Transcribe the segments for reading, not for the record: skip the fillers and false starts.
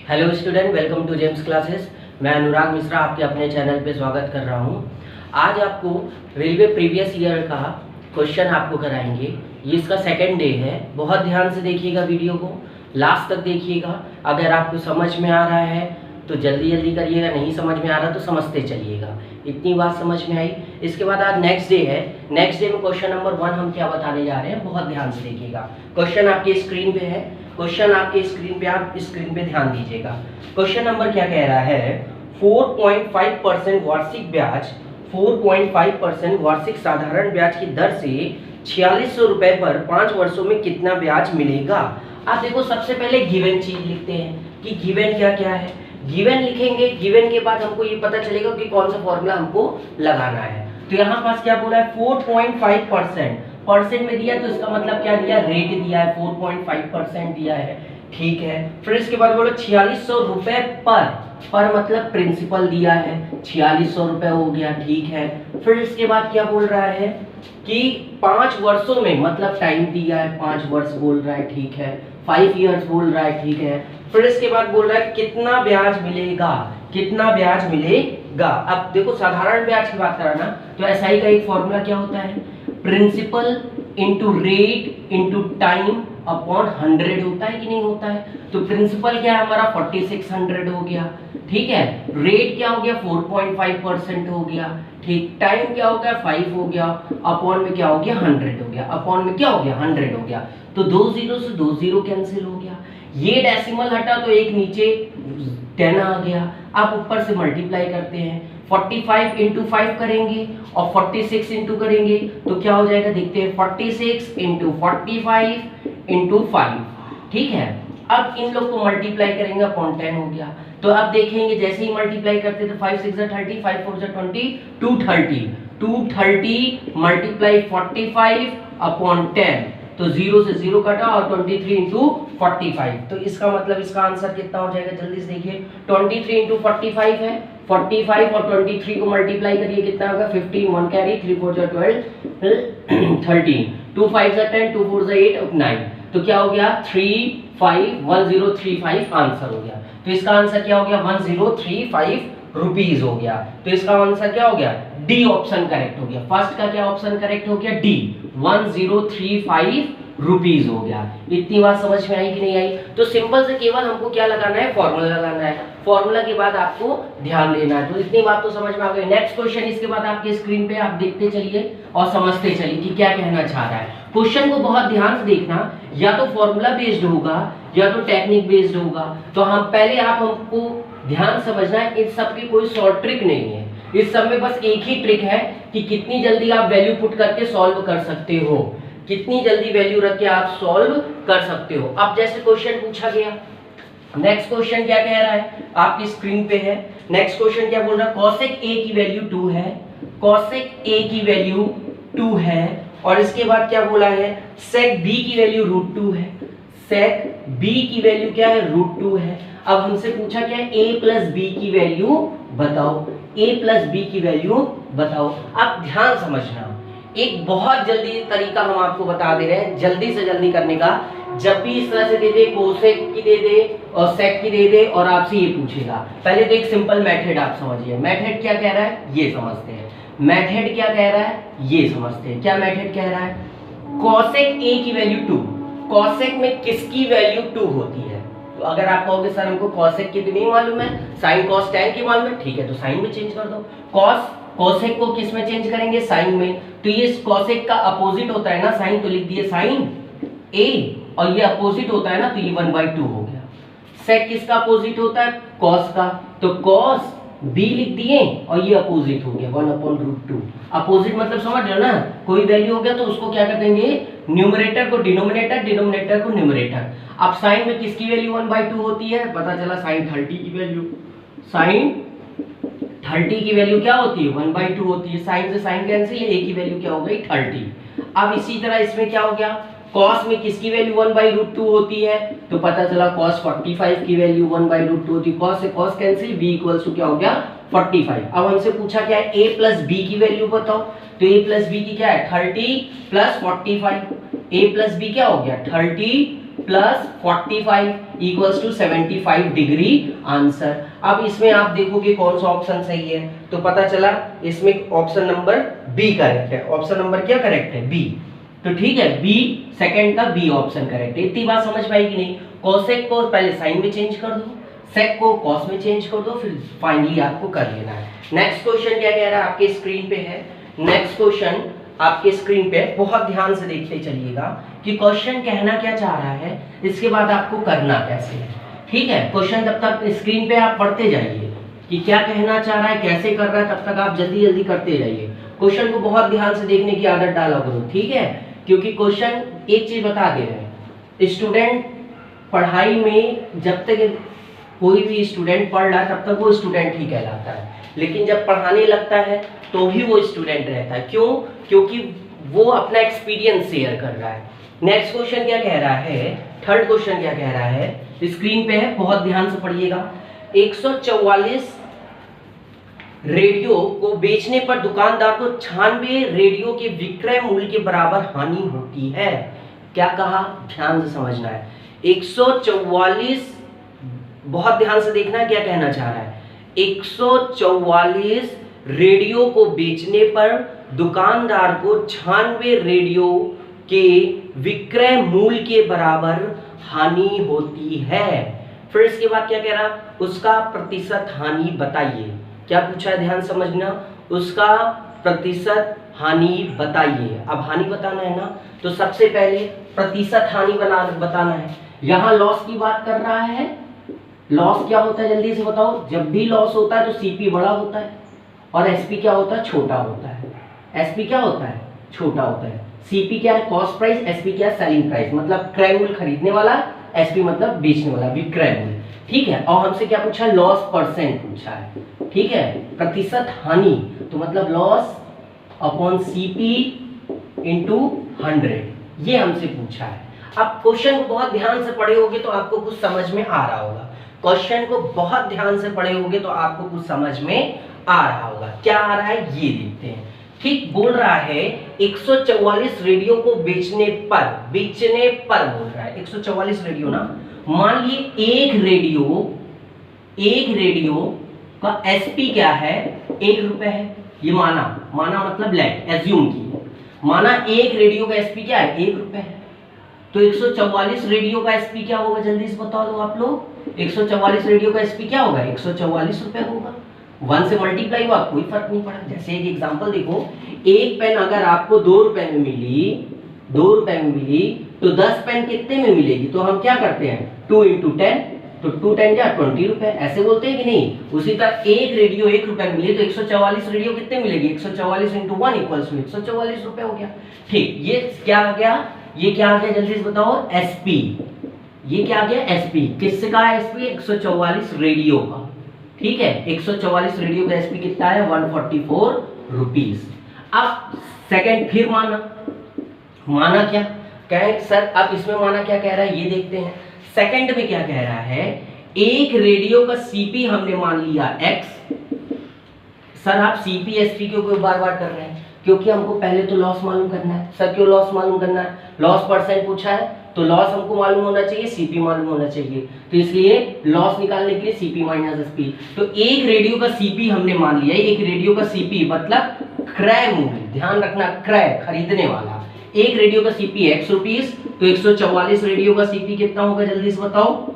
Hello student, welcome to James classes. मैं अनुराग मिश्रा आपके अपने चैनल पे स्वागत कर रहा हूँ। आज आपको रेलवे प्रीवियस ईयर का क्वेश्चन आपको कराएंगे। ये इसका सेकंड डे है। बहुत ध्यान से देखिएगा, वीडियो को लास्ट तक देखिएगा। अगर आपको समझ में आ रहा है तो जल्दी जल्दी करिएगा, नहीं समझ में आ रहा तो समझते चलिएगा। इतनी बात समझ में आई। इसके बाद आज नेक्स्ट डे है। नेक्स्ट डे में क्वेश्चन नंबर 1 हम क्या बताने जा रहे हैं, बहुत ध्यान से देखिएगा। क्वेश्चन आपकी स्क्रीन पे है। क्वेश्चन आपके स्क्रीन पे, आप स्क्रीन पे ध्यान दीजिएगा। क्वेश्चन नंबर क्या कह रहा है, 4.5% वार्षिक ब्याज, 4.5% वार्षिक साधारण ब्याज की दर से 4600 रुपए पर 5 वर्षों में कितना ब्याज मिलेगा। आप देखो, सबसे पहले गिवन चीज लिखते हैं कि गिवन क्या क्या है। गिवन लिखेंगे, गिवन के बाद हमको ये पता चलेगा कि कौन सा फॉर्मूला हमको लगाना है। तो यहाँ पास क्या बोला है, 4.5% परसेंट में दिया, तो इसका मतलब क्या दिया, रेट दिया है, 4.5% दिया है। ठीक है, फिर इसके बाद बोलो 4600 रुपए पर मतलब प्रिंसिपल दिया है, 4600 रुपए हो गया। ठीक है, फिर इसके बाद क्या बोल रहा है कि 5 वर्षों में मतलब टाइम दिया है, 5 वर्ष बोल रहा है। ठीक है, 5 इयर्स बोल रहा है। ठीक है, फिर इसके बाद बोल रहा है कितना ब्याज मिलेगा, कितना ब्याज मिलेगा। अब देखो, साधारण ब्याज की बात करा ना, तो एसआई का एक फॉर्मूला क्या होता है, principal into rate into time upon 100 होता है कि नहीं होता है। तो प्रिंसिपल क्या है हमारा, 4600 हो गया। ठीक है, रेट क्या हो गया, 4.5% हो गया। ठीक, टाइम क्या हो गया, 5 हो गया। अपॉन में क्या हो गया, 100 हो गया। अपॉन में क्या हो गया, 100 हो गया। तो 2 जीरो से 2 जीरो कैंसिल हो गया। ये डेसिमल हटा तो एक नीचे 10 आ गया। आप ऊपर से मल्टीप्लाई करते हैं, 45 इंटू 5 करेंगे और 46 इंटू करेंगे तो क्या हो जाएगा, देखते हैं, 46 इंटू 45 इंटू 5। ठीक है, अब इन लोग को मल्टीप्लाई करेंगे, अपॉन 10 हो गया। तो अब देखेंगे, जैसे ही मल्टीप्लाई करते तो 5 6 30, 5 4 20, 230 मल्टीप्लाई 45 अपॉन 10, तो 0 से 0 कटा और 23 इंटू 45। तो इसका मतलब इसका आंसर कितना हो जाएगा, जल्दी से देखिए। 23 इंटू 45 है, 45 और 23 को मल्टीप्लाई करिए, कितना होगा, 15, 1 कैरी, 3 4 12, 13, 2 5 10, 2 4 8 और 9। तो क्या हो गया, 1035 आंसर हो गया। तो इसका आंसर क्या हो गया, 1035 रुपीज हो गया। तो इसका आंसर क्या हो गया, डी ऑप्शन करेक्ट हो गया। फर्स्ट का क्या ऑप्शन करेक्ट हो गया, डी, 1035 रुपीज हो गया। इतनी बात समझ में आई कि नहीं आई। तो सिंपल से केवल हमको क्या लगाना है, फॉर्मूला लगाना है। फॉर्मूला के बाद आपको ध्यान देना है। तो इतनी बात तो समझ में आ गई। नेक्स्ट क्वेश्चन इसके बाद आपके स्क्रीन पे आप देखते चलिए और समझते चलिए कि क्या कहना चाह रहा है। क्वेश्चन को बहुत ध्यान से देखना, या तो फॉर्मूला बेस्ड होगा या तो टेक्निक बेस्ड होगा। तो हम पहले आप हमको ध्यान समझना है, इस सब की कोई शॉर्ट ट्रिक नहीं है। इस सब में बस एक ही ट्रिक है कि कितनी जल्दी आप वैल्यू पुट करके सॉल्व कर सकते हो, कितनी जल्दी वैल्यू रख के आप सॉल्व कर सकते हो। अब जैसे क्वेश्चन पूछा गया, नेक्स्ट क्वेश्चन क्या कह रहा है, आपकी स्क्रीन पे है। नेक्स्ट क्वेश्चन क्या बोल रहा है, cosec a की वैल्यू 2 है, cosec a की वैल्यू 2 है। और इसके बाद क्या बोला है, sec b की वैल्यू √2 है, sec b की वैल्यू क्या है, √2 है। अब हमसे पूछा क्या है, a प्लस b की वैल्यू बताओ, a प्लस b की वैल्यू बताओ। अब ध्यान समझना, एक बहुत जल्दी तरीका हम आपको बता दे रहे हैं, जल्दी से जल्दी करने का। जब भी इस तरह से दे दे, कोसेक की दे दे और सेक की दे दे और आपसे ये पूछेगा, पहले तो एक सिंपल मेथड आप समझिए। मेथड क्या कह रहा है ये समझते हैं। मेथड क्या कह रहा है ये समझते हैं। क्या मेथड कह रहा है, कोसेक a की वैल्यू 2, कोसेक में किसकी वैल्यू 2 होती है। तो अगर आप कहोगे सर हमको कोसेक की तो नहीं मालूम है, साइन कॉस टैन की मालूम है, ठीक है, तो साइन में चेंज कर दो। कोसेक को किस में चेंज करेंगे, साइन में। तो ये कोसेक का अपोजिट होता है ना साइन, तो लिख दिए साइन a, और ये अपोजिट होता है ना, तो ये 1/2 हो गया। सेक किसका अपोजिट होता है, कॉस का, तो कॉस b लिख दिए और ये अपोजिट हो गया 1/√2। अपोजिट मतलब समझ रहे हो ना, कोई वैल्यू हो गया तो उसको क्या कर देंगे, न्यूमरेटर को डिनोमिनेटर, डिनोमिनेटर को न्यूमरेटर। अब साइन में किसकी वैल्यू 1/2 होती है, पता चला साइन 30 की वैल्यू, साइन 30 की वैल्यू क्या होती है, 1/2 होती है। साइन से साइन कैंसिल, a की वैल्यू क्या हो गई, 30। अब इसी तरह इसमें क्या हो गया, cos में किसकी वैल्यू 1/√2 होती है, तो पता चला cos 45 की वैल्यू 1/√2 होती है। cos से cos cancel, b equals to क्या हो गया, 45। अब हमसे पूछा क्या है, a प्लस b की वैल्यू बताओ। तो a प्लस b की क्या है, 30 प्लस 45। a प्लस b क्या हो गया, 30 plus 45 equals to 75 degree answer. अब इसमें आप देखोगे कौन सा ऑप्शन सही है, तो पता चला इसमें ऑप्शन नंबर बी करेक्ट है। ऑप्शन नंबर क्या करेक्ट है? बी। तो ठीक है, बी सेकंड का बी ऑप्शन करेक्ट है। इतनी बात समझ पाएगी नहीं? कोसेक को पहले साइन में चेंज कर दो, सेक को कॉस में चेंज कर दो, फिर फाइनली आपको कर लेना है। नेक्स्ट क्वेश्चन क्या कह रहा है, आपके स्क्रीन पे है। नेक्स्ट क्वेश्चन आपके स्क्रीन पे, बहुत ध्यान से देखते चलिएगा कि क्वेश्चन कहना क्या चाह रहा है, इसके बाद आपको करना कैसे है। ठीक है, क्वेश्चन तब तक स्क्रीन पे आप पढ़ते जाइए कि क्या कहना चाह रहा है, कैसे कर रहा है, तब तक आप जल्दी जल्दी करते जाइए। क्वेश्चन को बहुत ध्यान से देखने की आदत डाला करो, ठीक है, क्योंकि क्वेश्चन एक चीज बता दे रहे हैं, स्टूडेंट पढ़ाई में जब तक कोई भी स्टूडेंट पढ़ रहा है तब तक वो स्टूडेंट ही कहलाता है, लेकिन जब पढ़ाने लगता है तो भी वो स्टूडेंट रहता है। क्यों? क्योंकि वो अपना एक्सपीरियंस शेयर कर रहा है। नेक्स्ट क्वेश्चन क्या कह रहा है, थर्ड क्वेश्चन क्या कह रहा है, स्क्रीन पे है, बहुत ध्यान से पढ़िएगा। 144 रेडियो को बेचने पर दुकानदार को 96 रेडियो के विक्रय मूल्य के बराबर हानि होती है। क्या कहा, ध्यान से समझना है। 144, बहुत ध्यान से देखना क्या कहना चाह रहा है। 144 रेडियो को बेचने पर दुकानदार को 96 रेडियो के विक्रय मूल्य के बराबर हानि होती है। फिर इसके बाद क्या कह रहा, उसका प्रतिशत हानि बताइए। क्या पूछा है, ध्यान समझना, उसका प्रतिशत हानि बताइए। अब हानि बताना है ना, तो सबसे पहले प्रतिशत हानि बताना है। यहाँ लॉस की बात कर रहा है। लॉस क्या होता है, जल्दी से बताओ। जब भी लॉस होता है तो सीपी बड़ा होता है और एसपी क्या होता है, छोटा होता है। एसपी क्या होता है, छोटा होता है। सीपी क्या है, कॉस्ट प्राइस, एसपी क्या है, सेलिंग प्राइस, मतलब क्रय मूल्य खरीदने वाला, एसपी मतलब बेचने वाला, विक्रय मूल्य। ठीक है, और हमसे क्या पूछा है, लॉस परसेंट पूछा है। ठीक है, प्रतिशत हानि, तो मतलब लॉस अपॉन सीपी इंटू 100, ये हमसे पूछा है। अब क्वेश्चन को बहुत ध्यान से पढ़े होगे तो आपको कुछ समझ में आ रहा होगा। क्वेश्चन को बहुत ध्यान से पढ़े होगे तो आपको कुछ समझ में आ रहा होगा। क्या आ रहा है ये देखते हैं। ठीक, बोल रहा है 144 रेडियो को बेचने पर बोल रहा है। 144 रेडियो ना, मान लिए एक रेडियो का एसपी क्या है, 1 रुपए है। ये माना मतलब लेट एज्यूम की, माना एक रेडियो का एसपी क्या है, 1 रुपए है। तो 144 रेडियो का एसपी क्या होगा, जल्दी से बता दो आप लोग। 144 रेडियो का एसपी क्या होगा, 144 रुपए होगा। 1 से मल्टीप्लाई हुआ, कोई फर्क नहीं पड़ा। जैसे एक एग्जांपल देखो, एक पेन अगर आपको 2 रुपए में मिली तो 10 पेन कितने में मिलेगी, तो हम क्या करते हैं 2 × 10, तो 2 10 या 20 रुपए, ऐसे बोलते हैं कि नहीं। उसी तरह एक रेडियो 1 रुपए में मिली तो 144 रेडियो कितने मिलेगी, 144 × 1 = 144 रुपए हो गया। ठीक, ये क्या आ गया, जल्दी से बताओ, एसपी। ये क्या आ गया, एसपी। किसका है एसपी, 144 रेडियो का। ठीक है, 144 रेडियो का एसपी कितना है, 144 रुपीज। अब सेकंड फिर माना क्या कहे सर, अब इसमें माना क्या कह रहा है ये देखते हैं। सेकंड में क्या कह रहा है, एक रेडियो का सीपी हमने मान लिया x। सर आप सीपी एसपी क्यों बार बार कर रहे हैं, क्योंकि हमको पहले तो लॉस मालूम करना है। सर क्यों लॉस मालूम करना है, लॉस परसेंट पूछा है तो लॉस हमको मालूम होना चाहिए, सीपी मालूम होना चाहिए, तो इसलिए लॉस निकालने के लिए सीपी माइनस एसपी। तो एक रेडियो का सीपी हमने मान लिया, एक रेडियो का सीपी मतलब क्रय मूल्य, ध्यान रखना, क्रय खरीदने वाला। एक रेडियो का सीपी x रुपीस, तो 144 रेडियो का सीपी कितना होगा, जल्दी से बताओ।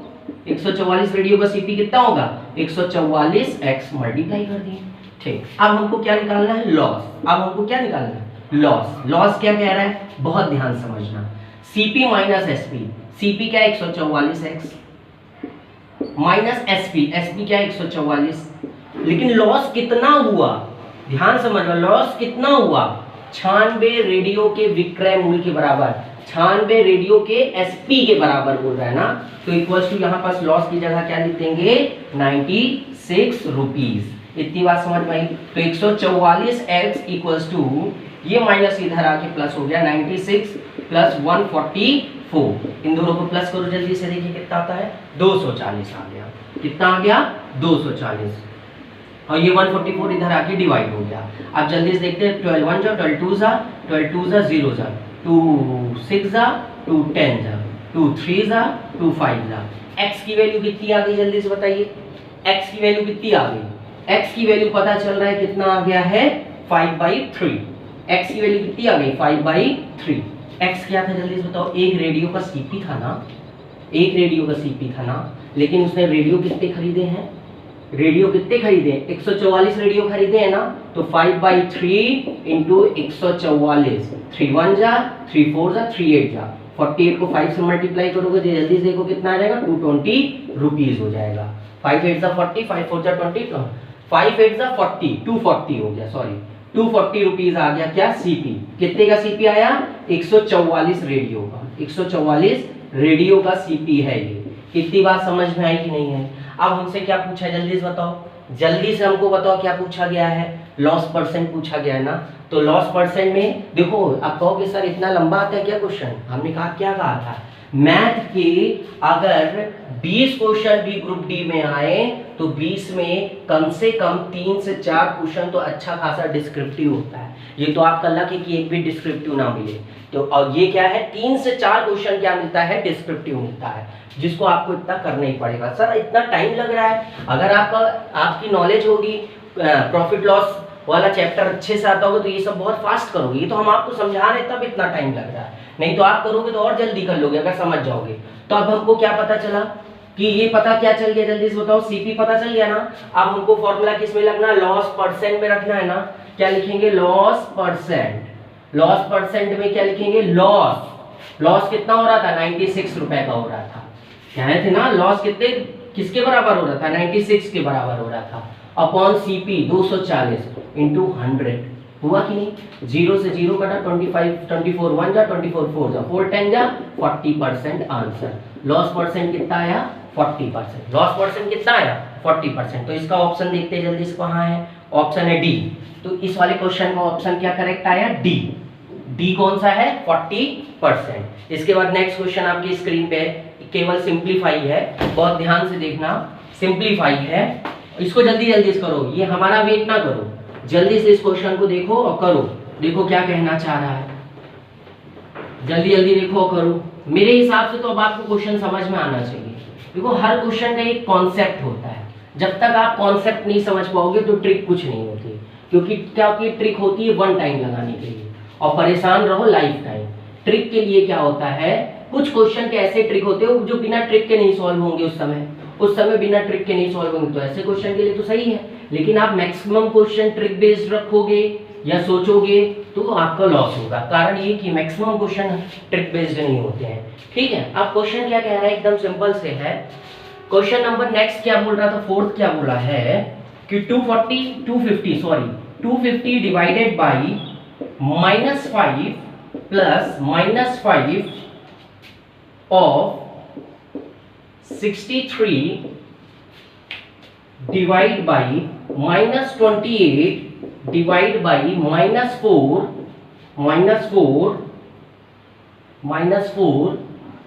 144 रेडियो का सीपी कितना होगा, 144x मल्टीप्लाई कर दिए। ठीक, अब हमको क्या निकालना है, लॉस। लॉस क्या कह रहा है, बहुत ध्यान समझना। सीपी माइनस एसपी, सीपी क्या है 144x माइनस एसपी, एसपी क्या है 144। लेकिन लॉस कितना हुआ, ध्यान समझना, लॉस कितना हुआ, 96 रेडियो के विक्रय मूल्य के बराबर, 96 रेडियो के एसपी के बराबर बोल रहा है ना, तो इक्वल्स टू यहाँ पास लॉस की जगह क्या लिख देंगे, 96 रुपीज। इतनी बात समझ में आई। तो 144x इक्वल्स टू, ये माइनस इधर आके प्लस हो गया, 96 प्लस 144, इन दोनों को प्लस करो जल्दी से, देखिए कितना आता है, 240 आ गया। कितना आ गया, 240, और ये 144 इधर आके डिवाइड हो गया। अब जल्दी से देखते हैं, 12 1 जा, 12 2 जा, 12 2 जा 0 जा, 2 6 जा, 2 10 जा, 2 3 जा 2 5 जा। x की वैल्यू कितनी आ गई जल्दी से बताइए, x की वैल्यू कितनी आ गई? x की वैल्यू पता चल रहा है कितना आ गया है 5/3। x की वैल्यू कितनी आ गई 5/3। x क्या था जल्दी से बताओ? एक रेडियो का सीपी था ना, एक रेडियो का सीपी था ना, लेकिन उसने रेडियो कितने खरीदे हैं? रेडियो कितने खरीदे? 144 रेडियो खरीदे हैं ना, तो 5/3 इंटू 144, 3 1 जा 3 4 जा 3 8 जा, 48 को 5 से मल्टीप्लाई करोगे तो जल्दी से देखो कितना आ जाएगा 220 रुपीज हो जाएगा। 5 8 जा 40, 5 4 जा 20, 5 8 जा 40, 240 हो गया, सॉरी 240 रुपीज आ गया क्या सीपी। कितने का सीपी आया? 144 रेडियो का, 144 रेडियो का सीपी है ये। कितनी बात समझ में आई कि नहीं है? अब हमसे क्या पूछा जल्दी से बताओ, जल्दी से हमको बताओ क्या पूछा गया है? लॉस परसेंट पूछा गया है ना। तो लॉस परसेंट में देखो, आप कहोगे सर इतना लंबा आता है क्या क्वेश्चन? हमने कहा क्या कहा था, मैथ के अगर 20 क्वेश्चन भी ग्रुप डी में आए तो 20 में कम से कम 3 से 4 क्वेश्चन तो अच्छा खासा डिस्क्रिप्टिव होता है। ये तो आपका लक है कि एक भी डिस्क्रिप्टिव ना मिले। तो और ये क्या है, 3 से 4 क्वेश्चन क्या मिलता है? डिस्क्रिप्टिव मिलता है, जिसको आपको इतना करना ही पड़ेगा। सर इतना टाइम लग रहा है, अगर आपकी नॉलेज होगी, प्रॉफिट लॉस वाला चैप्टर अच्छे से आता होगा तो ये सब बहुत फास्ट करोगे। ये तो हम आपको समझा रहे तब इतना टाइम लग रहा है, नहीं तो आप करोगे तो और जल्दी कर लोगे अगर समझ जाओगे। तो अब हमको क्या पता चला कि ये पता क्या चल गया जल्दी से बताओ, सीपी पता चल गया ना। अब हमको फॉर्मूला किस में लगना है? लॉस परसेंट में रखना है ना। क्या लिखेंगे? Loss percent. लॉस परसेंट में क्या लिखेंगे? लॉस कितना हो रहा था? 96 रुपए का हो रहा था। क्या थे ना, लॉस कितने किसके बराबर हो रहा था? 96 के बराबर हो रहा था, अपॉन सीपी 240 इंटू 100। हुआ कि नहीं? 0 से 0 कटा, 25 24 1 जा 24 4 जा 4 10 जा 40% आंसर। लॉस परसेंट कितना आया? 40%। लॉस परसेंट कितना आया? 40%। तो इसका ऑप्शन देखते हैं जल्दी से, कहाँ है? ऑप्शन है डी। तो इस वाले क्वेश्चन का ऑप्शन क्या करेक्ट आया? डी। डी कौन सा है? 40%। इसके बाद नेक्स्ट क्वेश्चन आपकी स्क्रीन पे केवल सिंप्लीफाई है, बहुत ध्यान से देखना, सिंप्लीफाई है। इसको जल्दी जल्दी से करो, ये हमारा वेट ना करो, जल्दी से इस क्वेश्चन को देखो और करो। देखो क्या कहना चाह रहा है, जल्दी जल्दी देखो और करो। मेरे हिसाब से तो अब आपको क्वेश्चन समझ में आना चाहिए। देखो हर क्वेश्चन का एक कॉन्सेप्ट होता है, जब तक आप कॉन्सेप्ट नहीं समझ पाओगे तो ट्रिक कुछ नहीं होती, क्योंकि क्या की ट्रिक होती है वन टाइम लगाने के लिए, और परेशान रहो लाइफ टाइम। ट्रिक के लिए क्या होता है, कुछ क्वेश्चन के ऐसे ट्रिक होते हैं जो बिना ट्रिक के नहीं सॉल्व होंगे, उस समय बिना ट्रिक के नहीं सॉल्व होंगे, तो ऐसे क्वेश्चन के लिए तो सही है। लेकिन आप मैक्सिमम क्वेश्चन ट्रिक बेस्ड रखोगे या सोचोगे तो आपका लॉस होगा। कारण ये कि मैक्सिमम क्वेश्चन ट्रिक बेस्ड नहीं होते हैं। ठीक है, अब क्वेश्चन क्या कह रहा है, एकदम सिंपल से है। क्वेश्चन नंबर नेक्स्ट क्या बोल रहा था, फोर्थ क्या बोला है कि 250 divided by -5 plus -5 of 63 divide by -28 divide by -4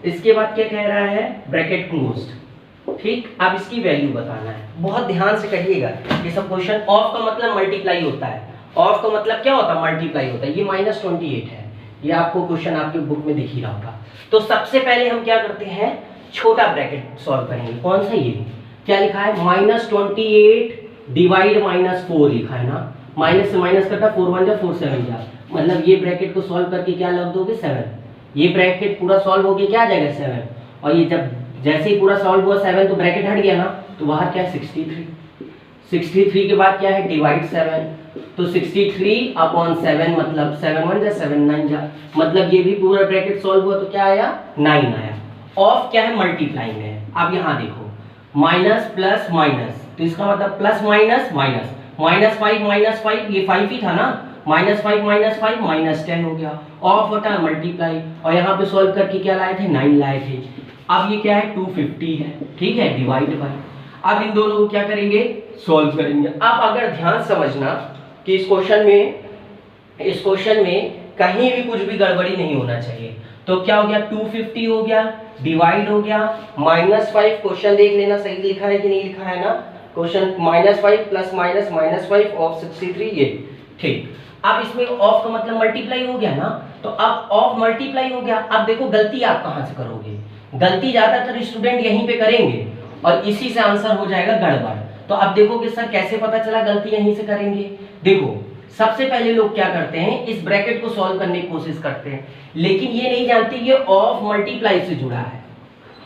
इसके बाद क्या कह रहा है, ब्रैकेट क्लोज्ड। ठीक, अब इसकी वैल्यू बताना है, बहुत ध्यान से करिएगा। ये सब क्वेश्चन, ऑफ का मतलब मल्टीप्लाई होता है, ऑफ का मतलब क्या होता है, मल्टीप्लाई होता है। ये -28 है, ये आपको क्वेश्चन आपके बुक में दिख ही रहा होगा। तो सबसे पहले हम क्या करते हैं, छोटा ब्रैकेट सॉल्व करेंगे। कौन सा, ये क्या लिखा है, -28 डिवाइड -4 लिखा है ना, माइनस से माइनस कटा, 4 1 जा 4 7 जा, मतलब ये ब्रैकेट को सॉल्व करके क्या लग दोगे 7। ये ब्रैकेट पूरा सॉल्व हो गया, क्या आ जाएगा 7, और ये जब जैसे ही पूरा सॉल्व हुआ 7 तो ब्रैकेट हट गया ना, तो बाहर क्या है 63 के बाद क्या है, डिवाइड 7, तो 63 अपॉन 7 मतलब 7 1 जा 7 9 जा, मतलब ये भी पूरा ब्रैकेट सॉल्व हुआ तो क्या आया 9 आया। ऑफ क्या है, मल्टीप्लाई में है। अब यहाँ देखो माइनस प्लस माइनस, तो इसका मतलब प्लस माइनस माइनस, -5 ये 5 ही था ना, -5 -10 हो गया। ऑफ होता है मल्टीप्लाई, और यहाँ पे सॉल्व करके क्या लाए थे, 9 लाए थे। अब ये क्या है 250 है, ठीक है, डिवाइड बाय। अब इन दोनों को क्या करेंगे, सॉल्व करेंगे। अब अगर ध्यान समझना कि इस क्वेश्चन में कहीं भी कुछ भी गड़बड़ी नहीं होना चाहिए। तो क्या हो गया, 250 हो गया, डिवाइड हो गया -5, क्वेश्चन देख लेना सही लिखा है कि नहीं लिखा है ना, क्वेश्चन -5 प्लस माइनस -5 ऑफ 63 ये, ठीक। अब इसमें ऑफ का मतलब मल्टीप्लाई हो गया ना, तो अब ऑफ मल्टीप्लाई हो गया। अब देखो गलती आप कहां से करोगे, गलती ज्यादातर स्टूडेंट यहीं पे करेंगे और इसी से आंसर हो जाएगा गड़बड़। तो अब देखो कि सर कैसे पता चला गलती यहीं से करेंगे। देखो सबसे पहले लोग क्या करते हैं, इस ब्रैकेट को सॉल्व करने की कोशिश करते हैं, लेकिन ये नहीं जानते ये ऑफ मल्टीप्लाई से जुड़ा है,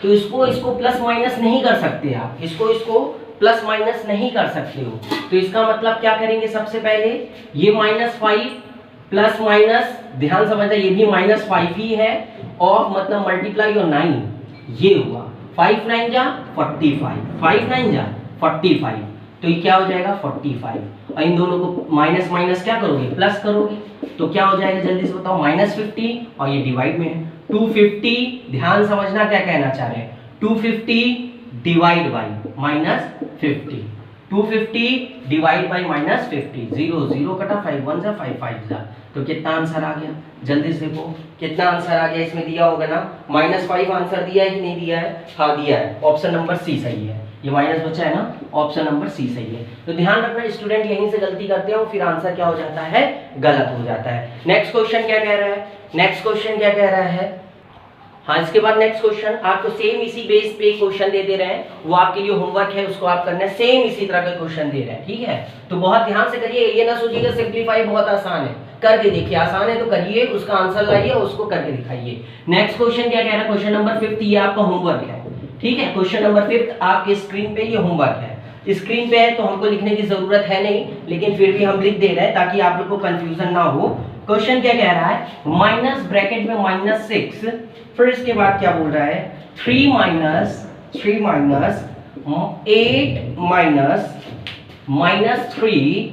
तो इसको प्लस माइनस नहीं कर सकते आप, इसको प्लस माइनस नहीं कर सकते हो। तो इसका मतलब क्या करेंगे, सबसे पहले ये -5 प्लस माइनस, ध्यान समझना ये भी -5 ही है, ऑफ मतलब मल्टीप्लाई और 9 ये हुआ, 5 9 जा 45, 5 9 जा 45, तो ये क्या हो जाएगा 45, और इन दोनों को माइनस माइनस क्या करोगे, प्लस करोगे, तो क्या हो जाएगा जल्दी से बताओ, -50 और ये डिवाइड में है 250, ध्यान समझना क्या कहना चाह रहे हैं, 250 डिवाइड बाई -50, 250 डिवाइड बाई -50, 0 0 कटा 5 1 जा 5 5 जा, तो कितना आंसर आ गया, जल्दी से देखो कितना आंसर आ गया, इसमें दिया होगा ना -5 आंसर दिया है कि नहीं दिया है, हाँ दिया है, ऑप्शन नंबर सी सही है, ये माइनस बचा है ना, ऑप्शन नंबर सी सही है। तो ध्यान रखना स्टूडेंट यहीं से गलती करते हैं और फिर आंसर क्या हो जाता है, गलत हो जाता है। नेक्स्ट क्वेश्चन क्या कह रहा है, नेक्स्ट क्वेश्चन क्या कह रहा है, हाँ इसके बाद नेक्स्ट क्वेश्चन आपको सेम इसी बेस पे क्वेश्चन दे रहे हैं, वो आपके लिए होमवर्क है, उसको आप करना है, सेम इसी तरह का क्वेश्चन दे रहे हैं, ठीक है, तो बहुत ध्यान से करिए, ये ना सोचिएगा सिंपलीफाई बहुत आसान है, करके देखिए, आसान है तो करिए, उसका आंसर लाइए और उसको करके दिखाइए। नेक्स्ट क्वेश्चन क्या कह रहा है, क्वेश्चन नंबर 5 ये आपका होमवर्क है, ठीक है, क्वेश्चन नंबर 5 आपके स्क्रीन पे ये होमवर्क है, स्क्रीन पे है तो हमको लिखने की जरूरत है नहीं, लेकिन फिर भी हम लिख दे रहे हैं ताकि आप लोग को कंफ्यूजन ना हो। क्वेश्चन क्या कह रहा है, माइनस ब्रैकेट में -6, फिर इसके बाद क्या बोल रहा है, 3 minus 8 minus -3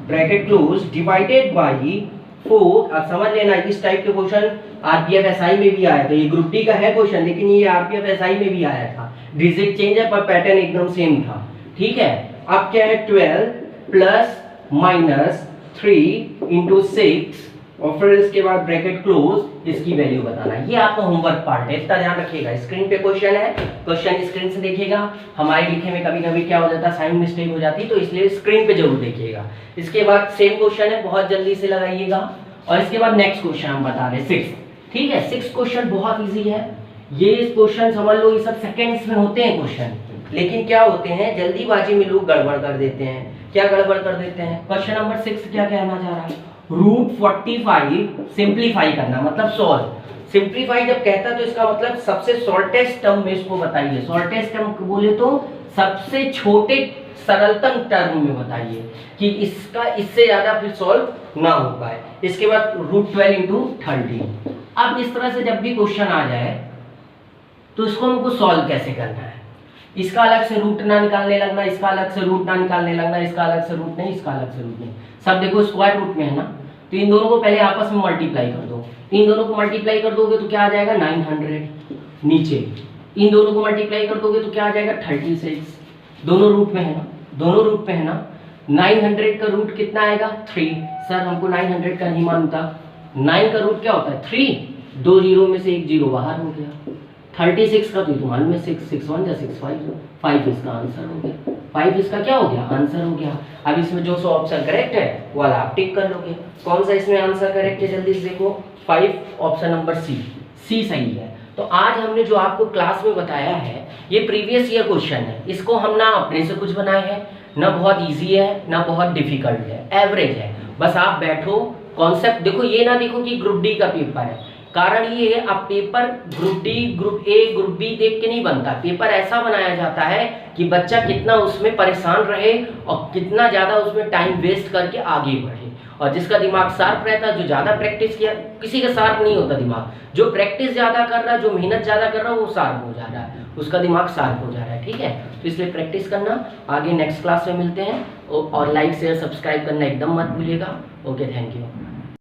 bracket close divided by 4। अब समझ लेना इस टाइप के क्वेश्चन आरपीएफ एसआई में भी आया था, ये ग्रुप डी का है क्वेश्चन, लेकिन ये आरपीएफ एसआई में भी आया था, डिजिट चेंज है पर पैटर्न एकदम सेम था, ठीक है। अब क्या है 12 प्लस -3 इंटू 6 और फिर इसके बाद ब्रैकेट क्लोज, इसकी वैल्यू बताना है, ये आपका होमवर्क पार्ट है, इतना ध्यान रखिएगा। स्क्रीन पे क्वेश्चन है, क्वेश्चन स्क्रीन से देखिएगा, हमारे लिखे में कभी कभी क्या हो जाता है साइन मिस्टेक हो जाती है, तो इसलिए स्क्रीन पे जरूर देखिएगा। इसके बाद सेम क्वेश्चन है, बहुत जल्दी से लगाइएगा। और इसके बाद नेक्स्ट क्वेश्चन हम बता रहे हैं 6, ठीक है, 6 क्वेश्चन बहुत ईजी है, ये क्वेश्चन समझ लो, ये सब सेकेंड्स में होते हैं क्वेश्चन, लेकिन क्या होते हैं जल्दीबाजी में लोग गड़बड़ कर देते हैं। क्या गड़बड़ कर देते हैं, क्वेश्चन नंबर 6 क्या कहना चाह रहा है, √45 सिंप्लीफाई करना, मतलब सॉल्व, सिंप्लीफाई जब कहता है तो इसका मतलब सबसे शॉर्टेस्ट टर्म में इसको बताइए, शॉर्टेस्ट टर्म बोले तो सबसे छोटे सरलतम टर्म में बताइए कि इसका इससे ज्यादा फिर सॉल्व ना हो पाए। इसके बाद √12 इंटू 30। अब इस तरह से जब भी क्वेश्चन आ जाए तो इसको हमको सॉल्व कैसे करना है, इसका अलग से रूट ना निकालने लगना, इसका अलग से रूट ना निकालने लगना, इसका अलग से रूट नहीं, इसका अलग से रूट नहीं, सब देखो स्क्वायर रूट में है ना, तो इन दोनों को पहले आपस में मल्टीप्लाई कर दो, इन दोनों को मल्टीप्लाई कर दोगे तो क्या आ जाएगा 900, नीचे इन दोनों को मल्टीप्लाई कर दोगे तो क्या आ जाएगा 36, दोनों रूट में है ना, दोनों रूट में है ना, 900 का रूट कितना आएगा 3, सर हमको 900 का नहीं मालूम था, 9 का रूट क्या होता है 3, 2 जीरो में से एक जीरो बाहर हो गया, 36 का तो मालूम है 6 6 1 जा 6 5 इसका आंसर हो गया, 5 इसका क्या हो गया आंसर हो गया। अब इसमें जो ऑप्शन करेक्ट है वो वाला आप टिक कर लोगे, कौन सा इसमें आंसर करेक्ट है जल्दी से देखो, 5 ऑप्शन नंबर सी सही है। तो आज हमने जो आपको क्लास में बताया है ये प्रीवियस ईयर क्वेश्चन है, इसको हम ना अपने से कुछ बनाए हैं, ना बहुत इजी है ना बहुत डिफिकल्ट है, एवरेज है, बस आप बैठो कॉन्सेप्ट देखो, ये ना देखो कि ग्रुप डी का पेपर है, कारण ये है अब paper group D group A group B देख के नहीं बनता, पेपर ऐसा बनाया जाता है कि बच्चा कितना उसमें परेशान रहे और कितना ज़्यादा उसमें टाइम वेस्ट करके आगे बढ़े, और जिसका दिमाग शार्प रहता है, जो ज़्यादा प्रैक्टिस किया, किसी का शार्प नहीं होता दिमाग, जो प्रैक्टिस ज़्यादा कर रहा है, जो मेहनत ज़्यादा कर रहा है वो शार्प हो जा रहा है, उसका दिमाग शार्प हो जा रहा है, ठीक है। तो इसलिए प्रैक्टिस करना, आगे नेक्स्ट क्लास में मिलते हैं, और लाइक शेयर सब्सक्राइब करना एकदम मत भूलिएगा। Okay, thank you.